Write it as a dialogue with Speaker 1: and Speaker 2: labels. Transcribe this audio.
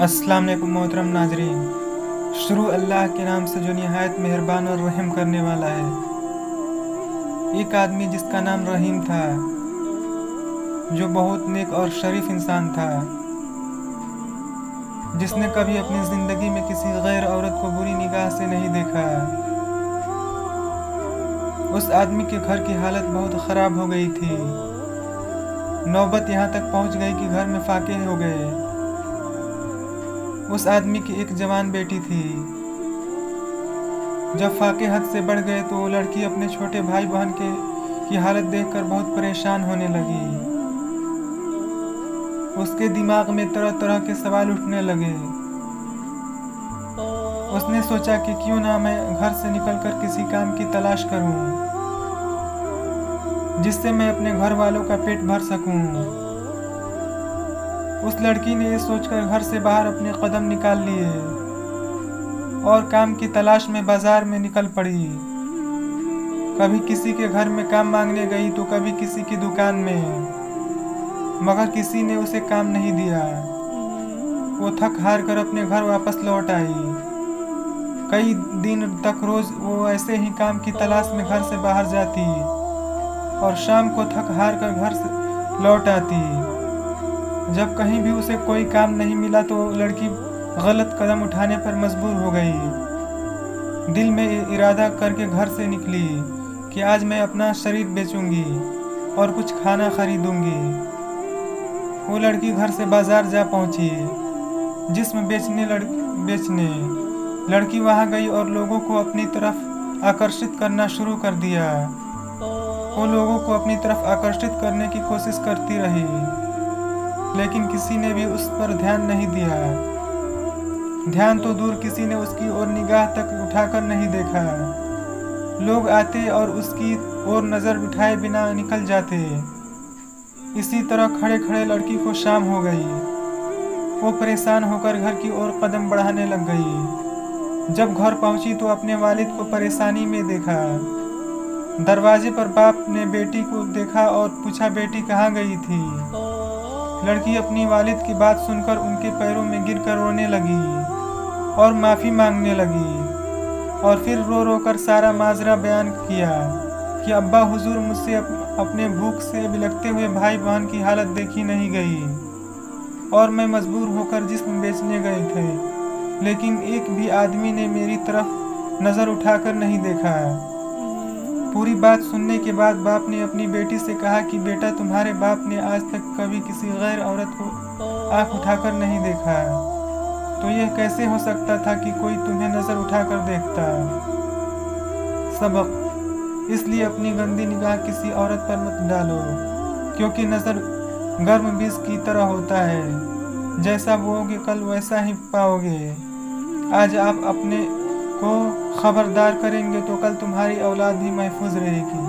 Speaker 1: अस्सलाम वालेकुम मोहतरम नाजरीन। शुरू अल्लाह के नाम से जो निहायत मेहरबान और रहम करने वाला है। एक आदमी जिसका नाम रहीम था, जो बहुत नेक और शरीफ इंसान था, जिसने कभी अपनी ज़िंदगी में किसी गैर औरत को बुरी निगाह से नहीं देखा। उस आदमी के घर की हालत बहुत ख़राब हो गई थी। नौबत यहाँ तक पहुँच गई कि घर में फाके हो गए। उस आदमी की एक जवान बेटी थी। जब फाके हद से बढ़ गए तो वो लड़की अपने छोटे भाई बहन की हालत देखकर बहुत परेशान होने लगी। उसके दिमाग में तरह तरह के सवाल उठने लगे। उसने सोचा कि क्यों ना मैं घर से निकलकर किसी काम की तलाश करूं, जिससे मैं अपने घर वालों का पेट भर सकूं। उस लड़की ने ये सोचकर घर से बाहर अपने कदम निकाल लिए और काम की तलाश में बाजार में निकल पड़ी। कभी किसी के घर में काम मांगने गई तो कभी किसी की दुकान में, मगर किसी ने उसे काम नहीं दिया। वो थक हार कर अपने घर वापस लौट आई। कई दिन तक रोज वो ऐसे ही काम की तलाश में घर से बाहर जाती और शाम को थक हार कर घर से लौट आती। जब कहीं भी उसे कोई काम नहीं मिला तो लड़की गलत कदम उठाने पर मजबूर हो गई। दिल में इरादा करके घर से निकली कि आज मैं अपना शरीर बेचूंगी और कुछ खाना खरीदूंगी। वो लड़की घर से बाजार जा पहुंची। जिस्म बेचने लड़की वहां गई और लोगों को अपनी तरफ आकर्षित करना शुरू कर दिया। वो लोगों को अपनी तरफ आकर्षित करने की कोशिश करती रही, लेकिन किसी ने भी उस पर ध्यान नहीं दिया। ध्यान तो दूर, किसी ने उसकी ओर निगाह तक उठाकर नहीं देखा। लोग आते और उसकी ओर नज़र उठाए बिना निकल जाते। इसी तरह खड़े खड़े लड़की को शाम हो गई। वो परेशान होकर घर की ओर कदम बढ़ाने लग गई। जब घर पहुंची तो अपने वालिद को परेशानी में देखा। दरवाजे पर बाप ने बेटी को देखा और पूछा, बेटी कहाँ गई थी? लड़की अपनी वालिद की बात सुनकर उनके पैरों में गिरकर रोने लगी और माफ़ी मांगने लगी और फिर रो रो कर सारा माजरा बयान किया कि अब्बा हुजूर, मुझसे अपने भूख से बिलखते हुए भाई बहन की हालत देखी नहीं गई और मैं मजबूर होकर जिस्म बेचने गए थे, लेकिन एक भी आदमी ने मेरी तरफ नज़र उठाकर नहीं देखा। पूरी बात सुनने के बाद बाप ने अपनी बेटी से कहा कि बेटा, तुम्हारे बाप ने आज तक कभी किसी गैर औरत को आंख उठाकर नहीं देखा, तो यह कैसे हो सकता था कि कोई तुम्हें नज़र उठाकर देखता। सबक: इसलिए अपनी गंदी निगाह किसी औरत पर मत डालो, क्योंकि नज़र गर्म बीज की तरह होता है। जैसा बोओगे कल वैसा ही पाओगे। आज आप अपने को खबरदार करेंगे तो कल तुम्हारी औलाद भी महफूज रहेगी।